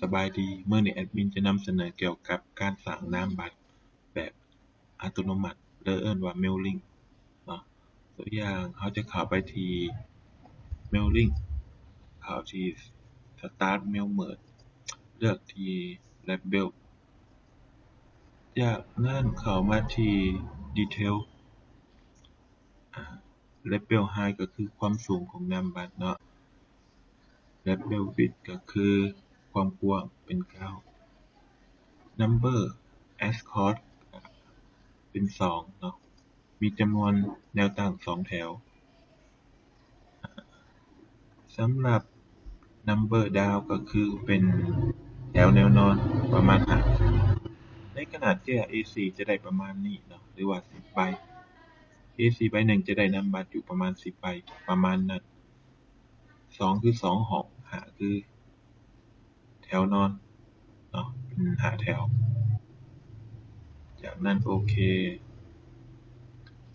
สบายดีเมื่อนี้แอดมินจะนำเสนอเกี่ยวกับการสร้างนามบัตรแบบอัตโนมัติหรือเอิ้นว่า Mailing เนาะตัวอย่างเราจะเข้าไปที่ Mailing เข้าที่ Start Mail Merge เลือกที่ Label จากนั้นเข้ามาที่ Detail Label Height ก็คือความสูงของนามบัตรเนาะ Label Width ก็คือความกว้างเป็น9 Number Ascot เป็น2เนาะมีจำนวนแนวตั้ง2แถวสำหรับ Number Down ก็คือเป็นแถวแนวนอนประมาณ5ในขนาดแก้ A4 จะได้ประมาณนี้เนาะหรือว่า10ใบ A4 ใบหนึ่งจะได้นามบัตรอยู่ประมาณ10ใบประมาณนั้น2คือ2ห้อง5คือแถวนอนเนาะเป็น5แถวจากนั้นโอเค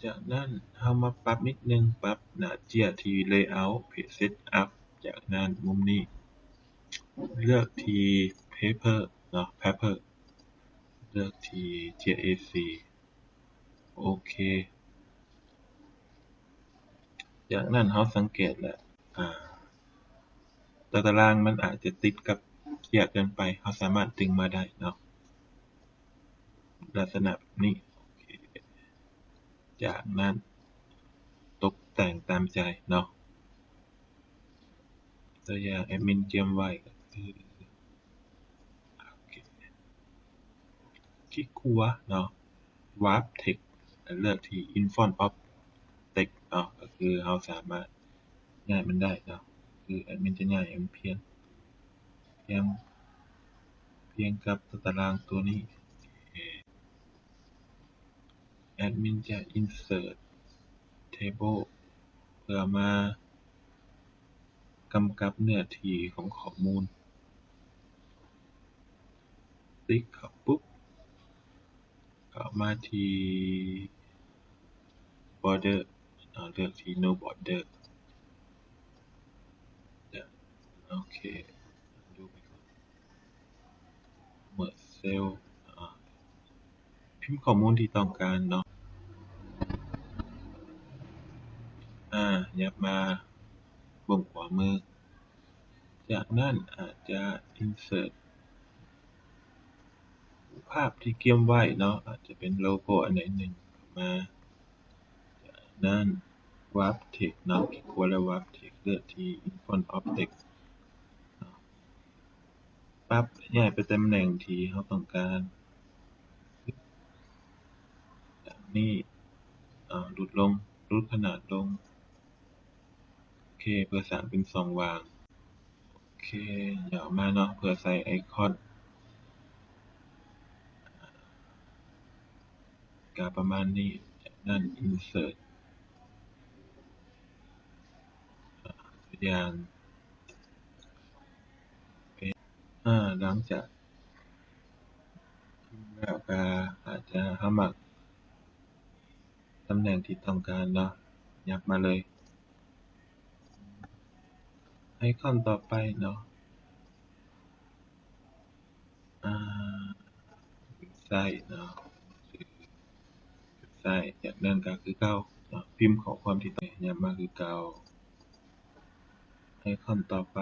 จากนั้นเรามาปรับนิดนึงปรับหน้าเจียที่ Layout Page Setup จากนั้นมุมนี้เลือกที่ Paper เนาะ Paper เลือกที่ JAC โอเคจากนั้นเราสังเกตแล้วตารางมันอาจจะติดกับเจียเกินไปเราสามารถดึงมาได้เนาะลักษณะแบบนี้จากนั้นตกแต่งตามใจเนาะตัวอย่างแอดมินเตรียมไว้ก็คือคลิกขวาเนาะ Warp Text เลือกที่ In Front of Text เนาะก็คือเราสามารถย้ายมันได้เนาะคือแอดมินจะย้ายมันเพียงกับตารางตัวนี้แอดมินจะ Insert Table เพื่อมากำกับเนื้อที่ของข้อมูลติ๊กเข้าปุ๊บเข้ามาที่ Border เลือกที่ No Border โอเคดูไปก่อน Merge Cell พิมพ์ข้อมูลที่ต้องการเนาะยับมาบนขวามือจากนั้นอาจจะ Insert ภาพที่เตรียมไว้เนาะอาจจะเป็นโลโก้อันใดหนึ่งมาจากนั้น Warp Text เนาะคลิกขวาแล้ว Warp Text เลือกที่ In Front of Text ปรับย้ายไปตำแหน่งที่เราต้องการจากนี้ลดขนาดลงโอเคเพื่อสร้างเป็นช่องว่างโอเคย่อมาเนาะเพื่อใส่ไอคอนก็ประมาณนี้จากนั้น Insert ตัวอย่างหลังจากพิมพ์แล้วก็อาจจะเรามักตำแหน่งที่ต้องการเนาะยับมาเลยไอคอนต่อไปเนาะใส่เนาะใส่จากนั้นก็คือเก่าเนาะพิมพ์ข้อความที่ต้องยับมาคือเก่าไอคอนต่อไป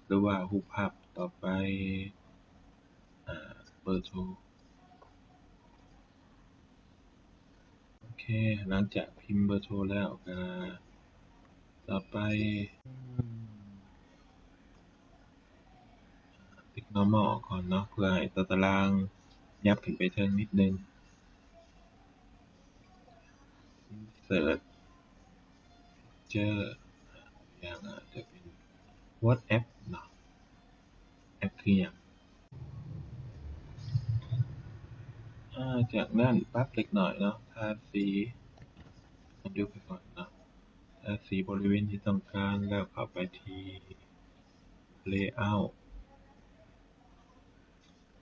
หรือว่ารูปภาพต่อไปเบอร์โทรโอเคหลังจากพิมพ์เบอร์โทรแล้วก็ต่อไปติ๊ก normal ก่อนเนาะเพื่อให้ตารางยับขึ้นไปเทิงนิดนึง Insert เจออย่างอาจจะเป็น WhatsApp เนาะแอปคืออย่างจากนั้นปรับเล็กหน่อยเนาะทาสีดูไปก่อนเนาะทาสีบริเวณที่ต้องการแล้วเข้าไปที่ Layout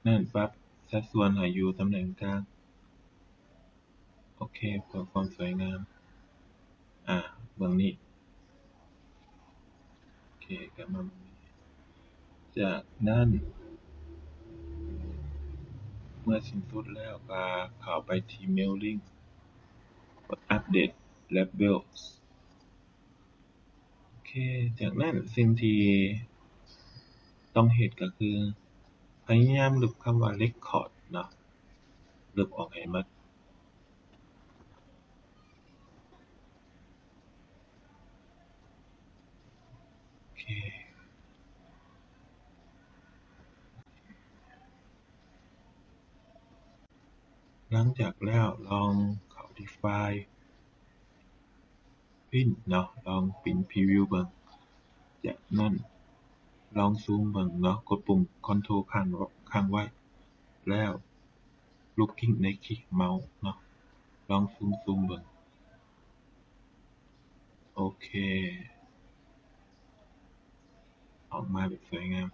นั่นปรับสัดส่วนให้อยู่ตำแหน่งกลางโอเคเพื่อความสวยงามเบื้องนี้โอเคกลับมา จากนั้นเมื่อสิ้นสุดแล้วก็เข้าไปที่ Mailing กดอัปเดต Labels โอเคจากนั้นสิ่งที่ต้องเฮ็ดก็คือพยายามลบคำว่า Record เนาะลบออกให้หมดโอเคหลังจากแล้วลองเข้าที่ไฟล์ Print เนาะลอง Print Preview เบิ่งจากนั้นลองซูมเบิ่งเนาะกดปุ่ม Ctrl ค้างไว้แล้วลูกคลิกในคลิกเมาส์เนาะลองซูมเบิ่งโอเคออกมาแบบสวยงาม